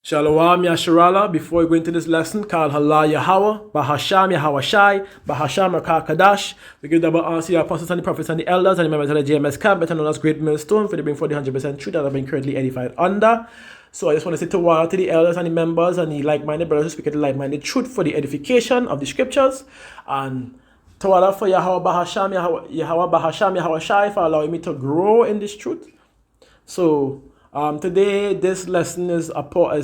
Shalom Yasharala. Before we go into this lesson called Hala Yahweh, Bahasham Yahweh Shai, Bahasham Rakah Kadash, we give double honor to the apostles and the prophets and the elders and the members of the JMS camp, better known as Great Millstone, for they bring forth the 100% truth that have been currently edified under. So I just want to say to the elders and the members and the like-minded brothers who speak the like-minded truth for the edification of the scriptures, and Tawala for Yahweh Bahasham Yahweh Bahasham Yahweh Shai for allowing me to grow in this truth. So today, this lesson is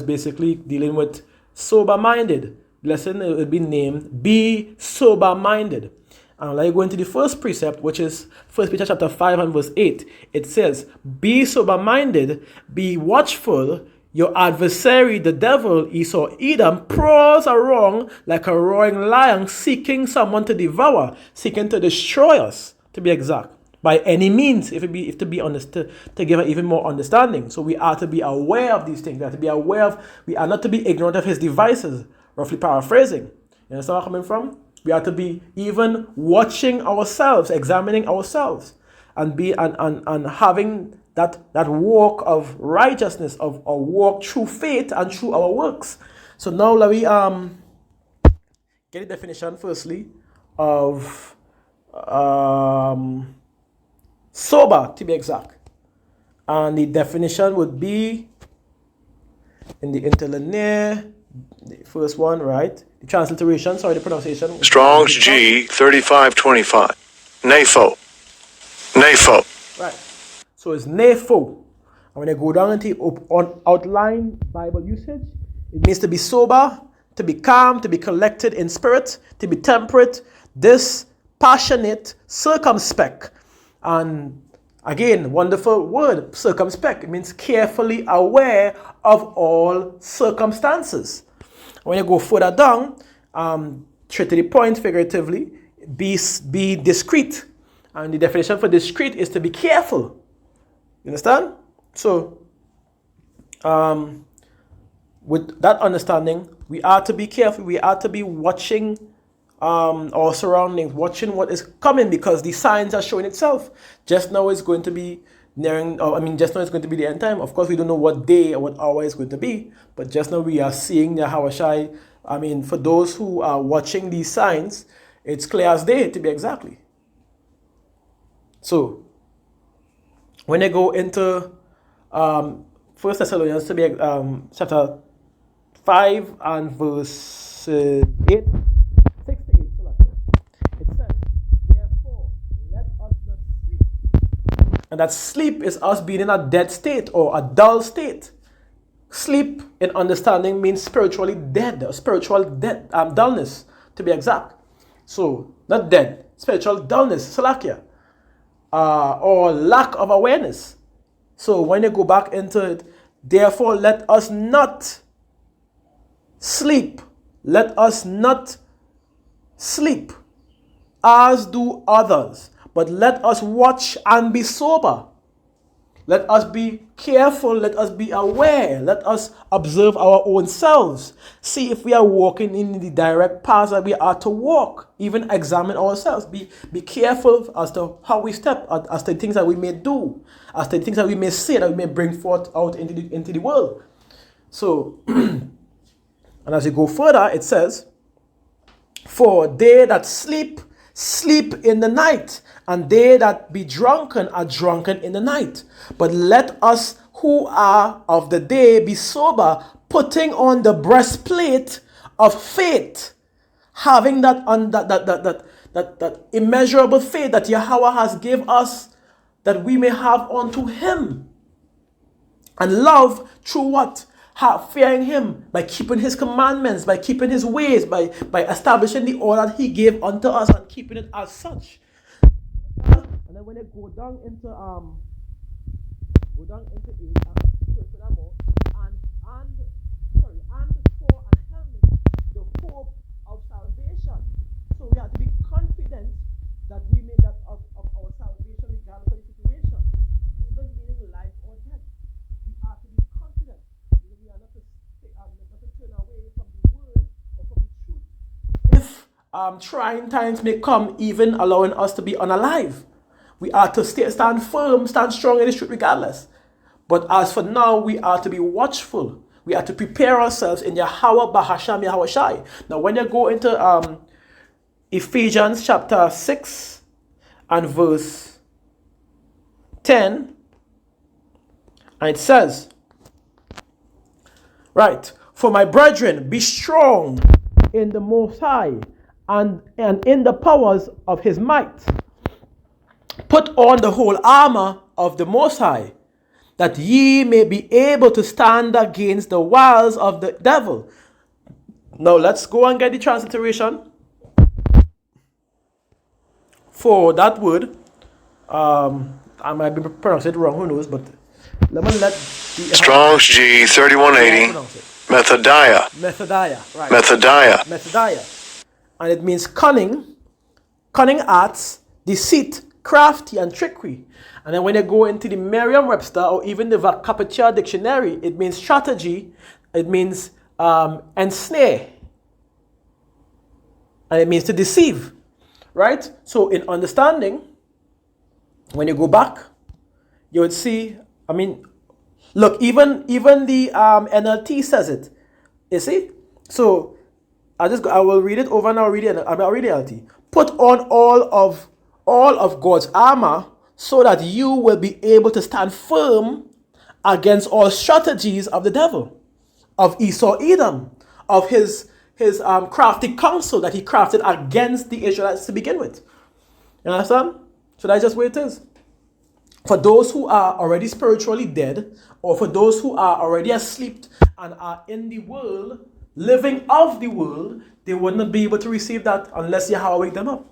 basically dealing with sober-minded. Lesson will be named Be Sober-Minded. And like go into the first precept, which is 1 Peter chapter 5 and verse 8. It says, Be sober-minded, be watchful. Your adversary, the devil, Esau Edom, prowls around like a roaring lion, seeking someone to devour, seeking to destroy us, to be exact, by any means, if to be honest, to give it even more understanding. So we are to be aware of these things. We are not to be ignorant of his devices, roughly paraphrasing. You understand where I'm coming from? We are to be even watching ourselves, examining ourselves, and having that walk of righteousness, of a walk through faith and through our works. So now let me get a definition firstly of sober, to be exact. And the definition would be in the interlinear, the first one, right? The transliteration, the pronunciation. Strong's G 3525. NAFO. Right. So it's NAFO. And when I go down into outline Bible usage, it means to be sober, to be calm, to be collected in spirit, to be temperate, dispassionate, circumspect. And again, wonderful word, circumspect. It means carefully aware of all circumstances. When you go further down, straight to the point, figuratively, be discreet. And the definition for discreet is to be careful. You understand? So, with that understanding, we are to be careful. We are to be watching our surroundings, watching what is coming, because the signs are showing itself. Just now it's going to be just now it's going to be the end time. Of course, we don't know what day or what hour it's going to be, but just now we are seeing the Hawashai. For those who are watching these signs, it's clear as day, to be exactly. So, when I go into 1 Thessalonians, to be chapter 5 and verse 8, and that sleep is us being in a dead state or a dull state. Sleep in understanding means spiritually dead, or spiritual dullness, to be exact. So, not dead, spiritual dullness, salakia, or lack of awareness. So, when you go back into it, therefore let us not sleep. Let us not sleep as do others, but let us watch and be sober. Let us be careful. Let us be aware. Let us observe our own selves. See if we are walking in the direct path that we are to walk. Even examine ourselves. Be careful as to how we step, as to things that we may do, as to things that we may say, that we may bring forth out into the world. So, and as you go further, it says, for they that sleep in the night, and they that be drunken are drunken in the night. But let us who are of the day be sober, putting on the breastplate of faith, having that immeasurable faith that Yahweh has given us, that we may have unto him. And love through what? Fearing him, by keeping his commandments, by keeping his ways, by establishing the order that he gave unto us and keeping it as such. And then when they go down into 8, and for an helmet, the hope of salvation. So we have to be confident that we made that of our salvation regardless of the situation, even meaning life or death. We are to be confident. We are not to turn away from the word or from the truth. If trying times may come, even allowing us to be unalive, we are to stand firm, stand strong in the truth regardless. But as for now, we are to be watchful. We are to prepare ourselves in Yahweh Bahasham Yahweh Shai. Now, when you go into Ephesians chapter 6 and verse 10, and it says, right, for my brethren, be strong in the Most High and in the powers of his might. Put on the whole armor of the Most High, that ye may be able to stand against the wiles of the devil. Now let's go and get the transliteration for that word. I might be pronouncing it wrong, who knows, but let me let the Strong's G 3180. Methodiah. Methodiah, right. Methodiah. Methodiah. And it means cunning, cunning arts, deceit, crafty, and trickery. And then when you go into the Merriam-Webster or even the Capaccia Dictionary, it means strategy, it means ensnare, and it means to deceive, right? So in understanding, when you go back, you would see, I mean, look, even the NLT says it, you see? So I will read it over and I'll read NLT. Put on all of God's armor, so that you will be able to stand firm against all strategies of the devil, of Esau Edom, of his crafty counsel that he crafted against the Israelites to begin with. You understand? So that's just where it is. For those who are already spiritually dead, or for those who are already asleep and are in the world, living of the world, they would not be able to receive that unless Yahweh wake them up.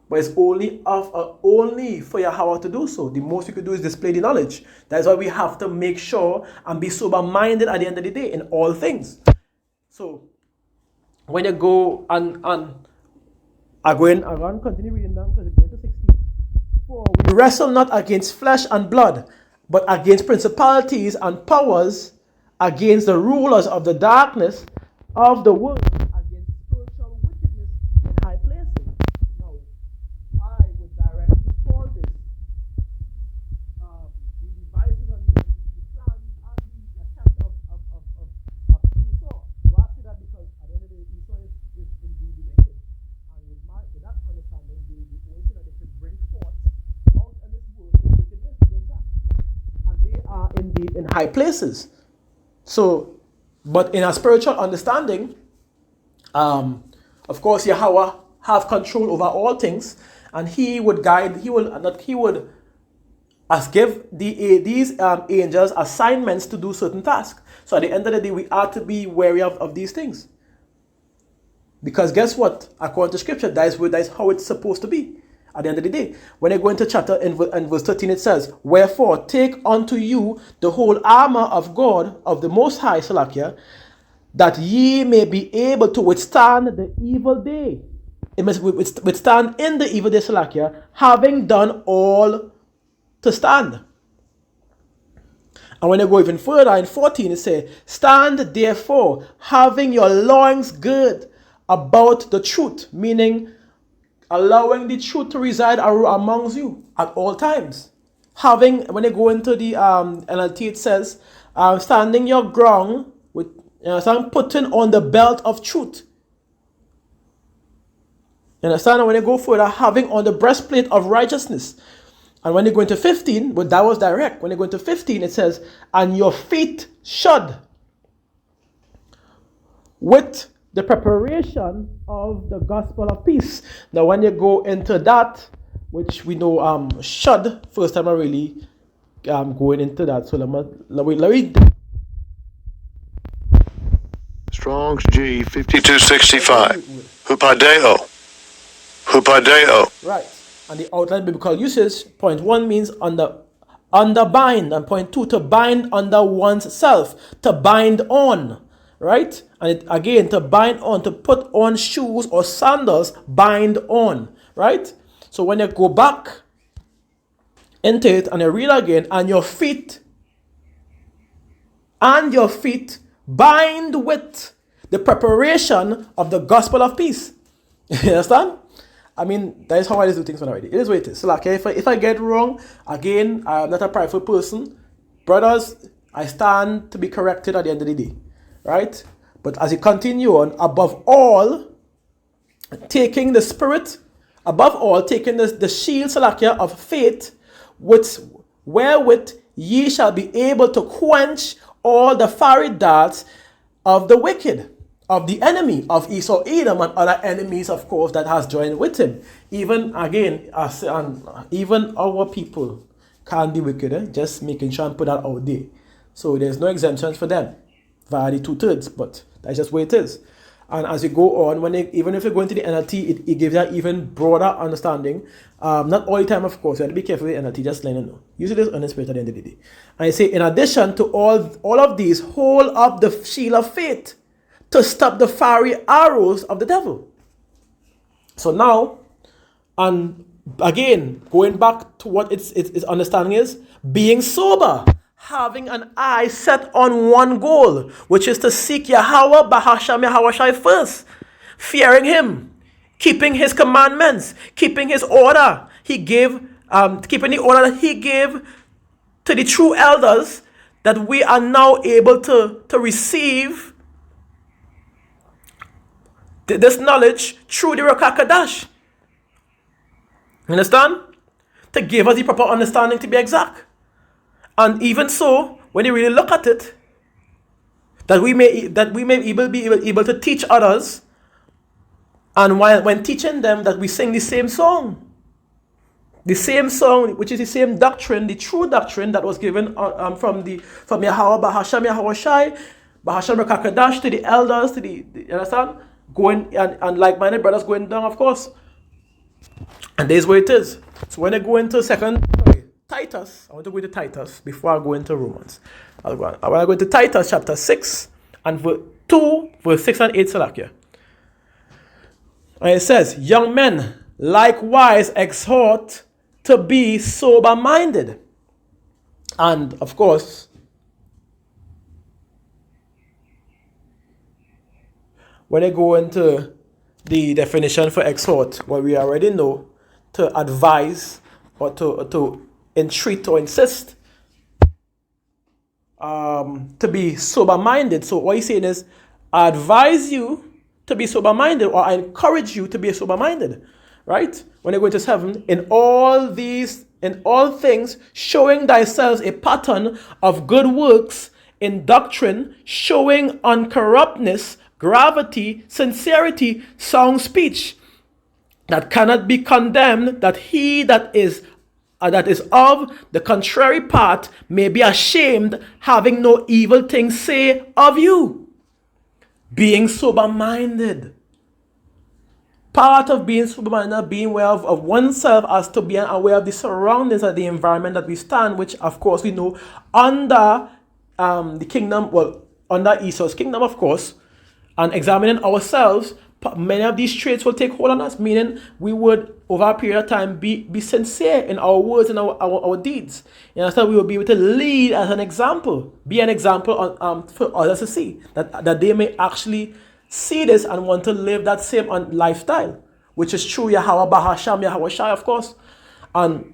But it's only for Yahweh to do so. The most we could do is display the knowledge. That's why we have to make sure and be sober-minded at the end of the day in all things. So when you go and I'm going to continue reading down because it's going to 16. For we wrestle not against flesh and blood, but against principalities and powers, against the rulers of the darkness of the world, against spiritual wickedness in high places. Now, I would directly call this the devices and the plans and the attempt of Esau. Why I say that? Because at the end of the day, Esau is indeed the wicked. And with that understanding, the only thing that they can bring forth out in this world is wickedness, and they are indeed in high places. So, but in a spiritual understanding, of course, Yahweh have control over all things, and He would guide. He would give these angels assignments to do certain tasks. So at the end of the day, we are to be wary of these things, because guess what? According to Scripture, that is how it's supposed to be. At the end of the day, when I go into chapter in verse 13, it says, "Wherefore take unto you the whole armor of God, of the Most High, Salakia, that ye may be able to withstand the evil day." It must withstand in the evil day, Salakia, having done all to stand. And when you go even further, in 14, it says, "Stand therefore, having your loins girt about the truth," meaning allowing the truth to reside amongst you at all times. Having, when you go into the NLT, it says, standing your ground with, putting on the belt of truth. You understand? And when you go further, having on the breastplate of righteousness. And when you go into 15, but that was direct. When you go into 15, it says, "And your feet shod with the preparation of the gospel of peace." Now, when you go into that, which we know, shod, first time I really going into that. So let me Strong's G 5265. Hupadeo. Right. And the outline biblical usage, point 1 means under bind, and point 2 to bind under one's self, to bind on. Right? And it, again, to bind on, to put on shoes or sandals, bind on. Right? So when you go back into it and you read again, and your feet bind with the preparation of the gospel of peace. You understand? I mean, that is how I do things when I read it. It is what it is. So like, if I get wrong, again, I'm not a prideful person. Brothers, I stand to be corrected at the end of the day. right? But as you continue on, above all, taking the spirit, above all, taking the shield, Salakia, of faith, wherewith ye shall be able to quench all the fiery darts of the wicked, of the enemy, of Esau, Edom, and other enemies, of course, that has joined with him. Even, again, even our people can be wicked, just making sure and put that out there. So there's no exemptions for them via the 2/3, but that's just where it is. And as you go on, even if you go into the NLT, it gives you an even broader understanding. Not all the time, of course. You have to be careful with NLT, just letting you know. Use it as honest spirit at the end of the day. And I say, in addition to all of these, hold up the shield of faith to stop the fiery arrows of the devil. So now, and again, going back to what its understanding is, being sober, having an eye set on one goal, which is to seek Yahweh, Bahasham Yahweh Shai first, fearing him, keeping his commandments, keeping his order. He gave, keeping the order that he gave to the true elders, that we are now able to receive this knowledge through the Ruach HaKodesh. Understand? To give us the proper understanding, to be exact. And even so, when you really look at it, that we may be able to teach others, and when teaching them, that we sing the same song. The same song, which is the same doctrine, the true doctrine that was given from Yahweh, Bahasham Yahweh Shai, Bahasham Ruach HaKodesh, to the elders, to the you understand? Going and like-minded brothers going down, of course. And there's where it is. So when I go into Titus, I want to go into Titus before I go into Romans. I want to go into Titus chapter 6 and verse 6 and 8, Salakia. And it says, young men, likewise exhort to be sober-minded. And of course, when I go into the definition for exhort, what we already know, to advise or to entreat or insist, to be sober-minded. So what he's saying is, I advise you to be sober-minded, or I encourage you to be sober-minded, right? When you go into 7, in all things, showing thyself a pattern of good works, in doctrine, showing uncorruptness, gravity, sincerity, sound speech, that cannot be condemned, that he that is of the contrary part may be ashamed, having no evil thing say of you. Being sober-minded. Part of being sober-minded, being aware of oneself, as to being aware of the surroundings and the environment that we stand, which of course we know under the kingdom, under Esau's kingdom, of course, and examining ourselves, many of these traits will take hold on us, meaning we would, over a period of time, be sincere in our words and our deeds. You understand? We will be able to lead as an example, be an example for others to see, that they may actually see this and want to live that same lifestyle, which is true Yahweh Bahasham Yahweh Shai, of course. And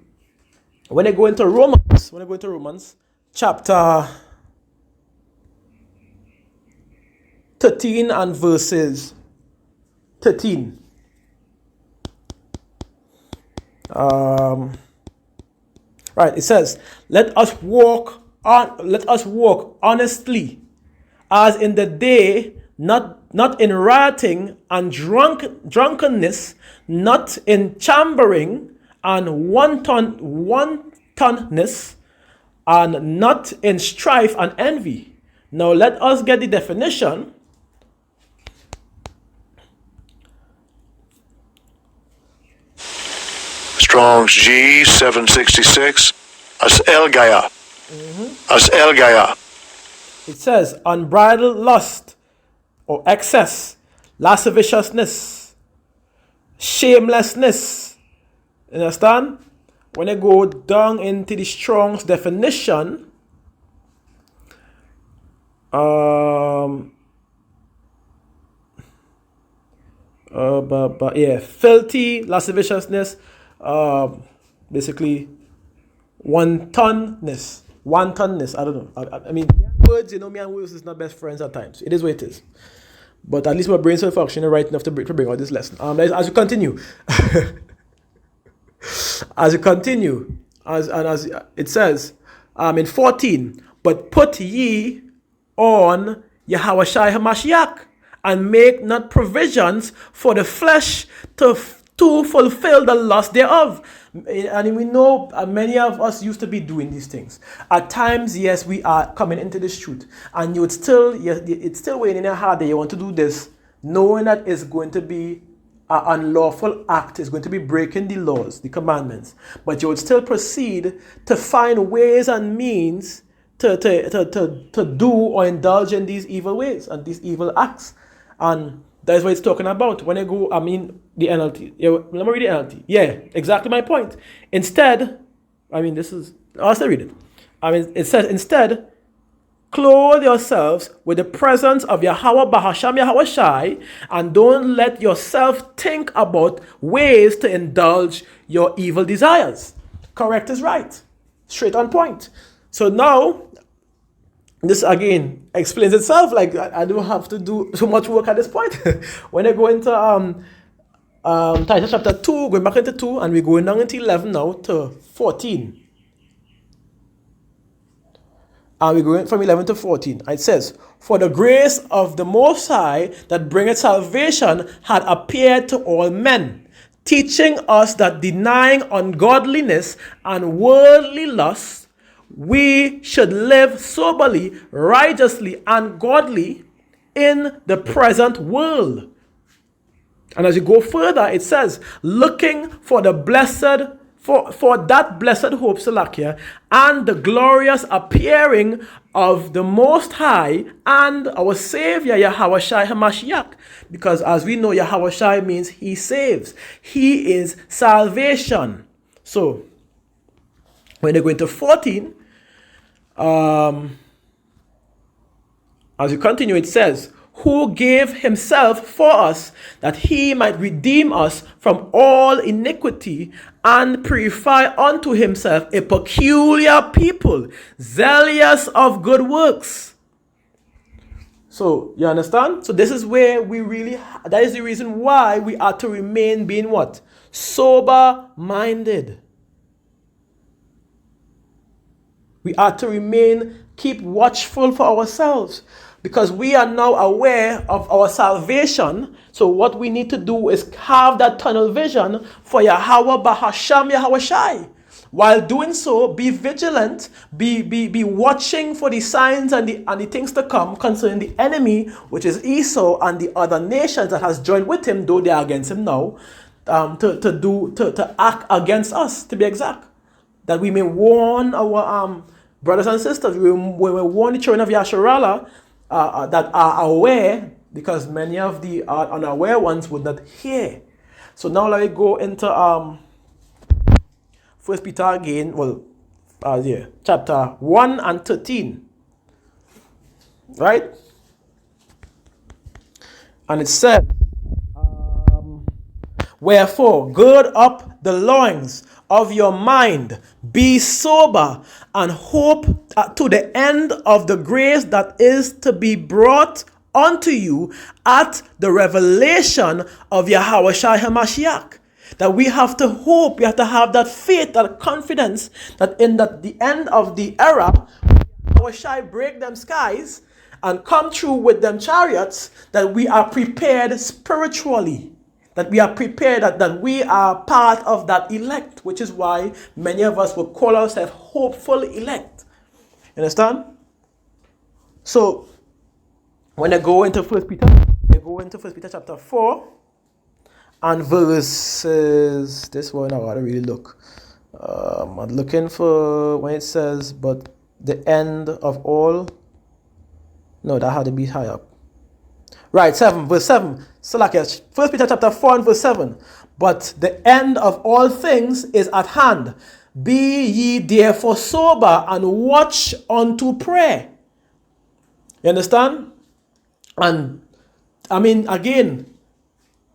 when I go into Romans, chapter 13 and verses 13. Right, it says, let us walk honestly, as in the day, not in rioting and drunkenness, not in chambering and wantonness, and not in strife and envy. Now let us get the definition. Strong's G 766. As Elgaya. As Elgaya. It says unbridled lust or excess, lasciviousness, shamelessness. You understand? When I go down into the Strong's definition, filthy, lasciviousness, basically wantonness. I don't know. I mean. Words, me and Wills is not best friends at times. It is what it is. But at least my brain's still functioning right enough to bring out this lesson. As you continue, as it says, in 14, but put ye on Yahushua HaMashiach, and make not provisions for the flesh to fulfill the lust thereof. And we know many of us used to be doing these things. At times, yes, we are coming into this truth, and it's still weighing in your heart that you want to do this, knowing that it's going to be an unlawful act, it's going to be breaking the laws, the commandments, but you would still proceed to find ways and means to do or indulge in these evil ways and these evil acts. And that's what it's talking about. When I go, the NLT. Yeah, let me read the NLT. Yeah, exactly my point. Instead, I'll still read it. It says, instead, clothe yourselves with the presence of Yahweh Bahasham Yahweh Shai, and don't let yourself think about ways to indulge your evil desires. Correct is right. Straight on point. So now, this again explains itself. Like I don't have to do so much work at this point. When I go into Titus chapter 2, going back into 2, and we're going down into 11 now to 14. And we're going from 11 to 14. It says, for the grace of the Most High that bringeth salvation had appeared to all men, teaching us that denying ungodliness and worldly lusts, we should live soberly, righteously, and godly in the present world. And as you go further, it says, looking for the blessed, for that blessed hope, Salakia, and the glorious appearing of the Most High and our Savior, Yahushua HaMashiach. Because as we know, Yahushua means He saves. He is salvation. So, when they go into 14, as you continue, it says, who gave himself for us that he might redeem us from all iniquity and purify unto himself a peculiar people, zealous of good works. So, you understand? So this is where that is the reason why we are to remain being what? Sober-minded. We are to keep watchful for ourselves, because we are now aware of our salvation. So what we need to do is have that tunnel vision for Yahweh Bahasham Yahweh Shai. While doing so, be vigilant, be watching for the signs and the things to come concerning the enemy, which is Esau and the other nations that has joined with him, though they are against him now, to act against us, to be exact. That we may warn our brothers and sisters, we warn the children of Yasharallah that are aware, because many of the unaware ones would not hear. So now let me go into 1 Peter again, chapter 1 and 13. Right? And it said, wherefore, gird up the loins of your mind, be sober, and hope to the end of the grace that is to be brought unto you at the revelation of Yahushua HaMashiach. That we have to hope, we have to have that faith, that confidence, that in the end of the era, Yahushua break them skies and come through with them chariots, that we are prepared spiritually. That we are prepared, that we are part of that elect, which is why many of us will call ourselves hopeful elect. You understand? So, when I go into 1 Peter, chapter 4, and verses, this one I want to really look. I'm looking for when it says, but the end of all, no, that had to be high up. Right, verse 7. Salakia, 1 Peter chapter 4 and verse 7. But the end of all things is at hand. Be ye therefore sober and watch unto prayer. You understand? And again,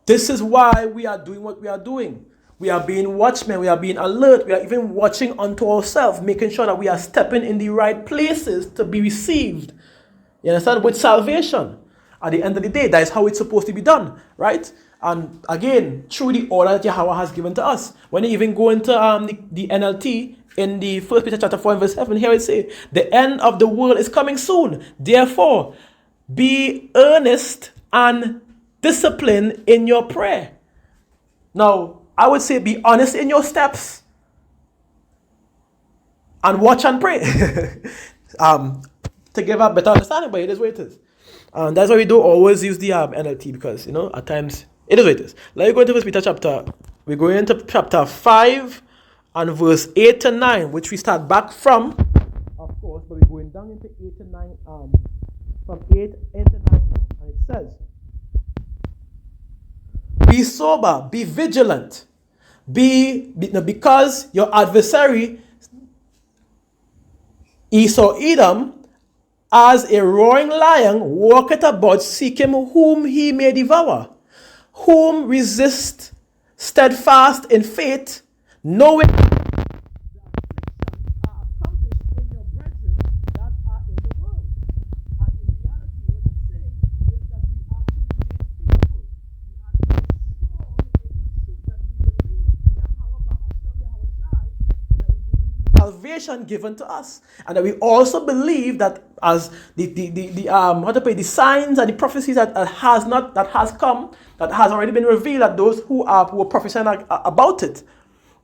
this is why we are doing what we are doing. We are being watchmen, we are being alert, we are even watching unto ourselves, making sure that we are stepping in the right places to be received You understand? With salvation. At the end of the day, that is how it's supposed to be done, right? And again, through the order that Yahweh has given to us. When you even go into the NLT, in the 1 Peter chapter 4 and verse 7, here it says, the end of the world is coming soon. Therefore, be earnest and disciplined in your prayer. Now, I would say be honest in your steps and watch and pray. To give a better understanding, but it is what it is. And that's why we don't always use the NLT, because, at times, it is what it is. Let's go into 1 Peter chapter, we're going into chapter 5 and verse 8 to 9, which we start back from, of course, but we're going down into 8 to 9, from 8 into 9 now. And it says, be sober, be vigilant, because your adversary, Esau Edom, as a roaring lion, walketh about seeking whom he may devour, whom resist steadfast in faith, knowing that afflictions are accomplished in your brethren that are in the world. And in reality, what he's saying is that we are to remain faithful. We are to be strong in the truth that we believe in Yahweh Bahashem Yahweh Shai, and that we believe in salvation given to us, and that we also believe that as the signs and the prophecies that has already been revealed, that those who were prophesying about it,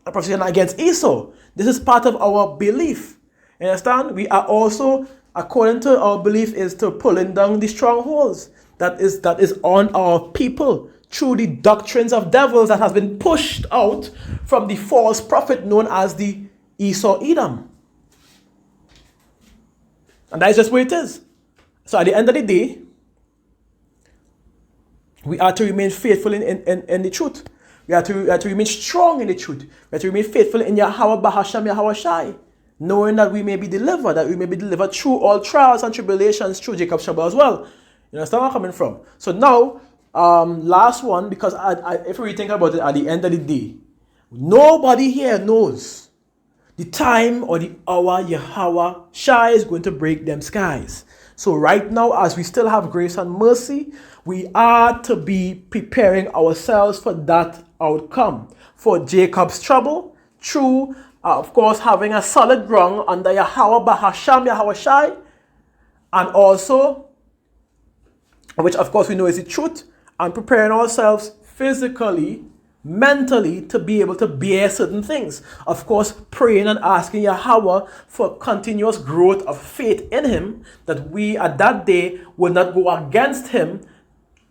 are prophesying against Esau. This is part of our belief. You understand? We are also, according to our belief, is to pulling down the strongholds that is on our people through the doctrines of devils that has been pushed out from the false prophet known as the Esau Edom. And that is just where it is. So at the end of the day, we are to remain faithful in the truth. We are to remain strong in the truth. We are to remain faithful in Yahweh Bahashem Yahweh Shai, knowing that we may be delivered through all trials and tribulations through Jacob's trouble as well. You understand where I'm coming from? So now, last one, because if we think about it, at the end of the day, nobody here knows the time or the hour Yahweh Shai is going to break them skies. So right now, as we still have grace and mercy, we are to be preparing ourselves for that outcome. For Jacob's trouble, through, of course, having a solid ground under Yahweh Bahashem Yahweh Shai, and also, which of course we know is the truth, and preparing ourselves physically, mentally, to be able to bear certain things. Of course, praying and asking Yahweh for continuous growth of faith in Him, that we at that day will not go against Him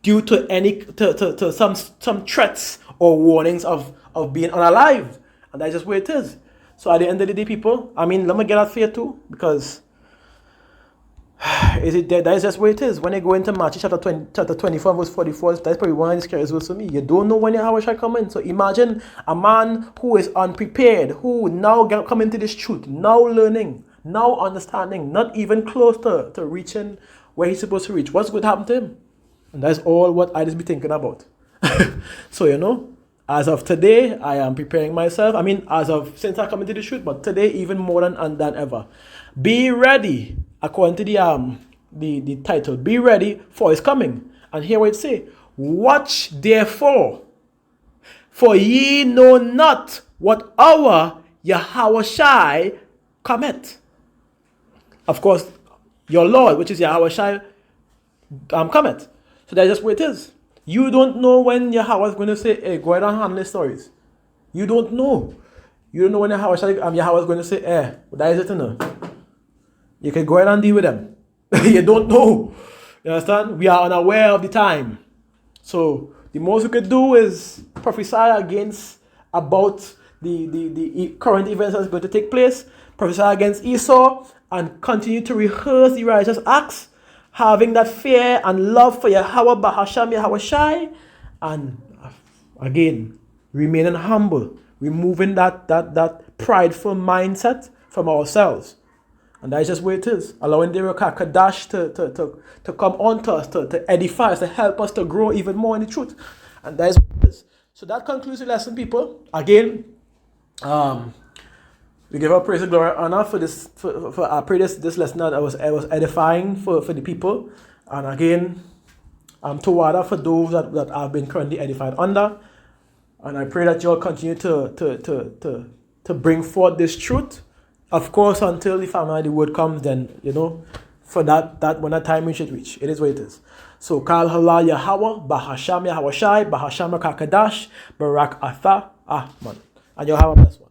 due to some threats or warnings of being unalive. And that's just where it is. So at the end of the day, people, let me get that fear too, because that is just where it is. When you go into Matthew chapter 24 verse 44, that's probably one of the scariest verses for me. You don't know when Yahweh shall come in. So imagine a man who is unprepared, who now come into this truth, now learning, now understanding, not even close to reaching where he's supposed to reach. What's going to happen to him? And that's all what I just be thinking about. So, as of today, I am preparing myself. Since I come into the truth, but today even more than ever. Be ready, according to the title. Be ready for His coming. And here what it say: watch therefore, for ye know not what hour Yahweh Shai cometh. Of course, your Lord, which is Yahweh Shai, cometh. So that's just what it is. You don't know when Yahweh is going to say, hey, go ahead and handle the stories. You don't know. You don't know when Yahweh is going to say, hey, that is it, You can go ahead and deal with them. You don't know. You understand? We are unaware of the time. So the most we could do is prophesy about the current events that's going to take place, prophesy against Esau, and continue to rehearse the righteous acts, having that fear and love for Yahweh Bahashem Yahweh Shai, and again, remaining humble, removing that prideful mindset from ourselves. And that's just where it is. Allowing the Ruach HaKodesh to come on to us, to edify us, to help us to grow even more in the truth. And that's what it is. So that concludes the lesson, people. Again, We give our praise and glory and honor for this. For I pray this lesson that was edifying for the people. And again, toward for those that have been currently edified under. And I pray that you'll continue to bring forth this truth. Of course, until the family the word comes, then for that when that time we should reach. It is what it is. So Kal Hala Yahweh, Bahasham Yahweh Shai, Bahasham Kakadash, Barak Atha Ahman. And you'll have a blessed one.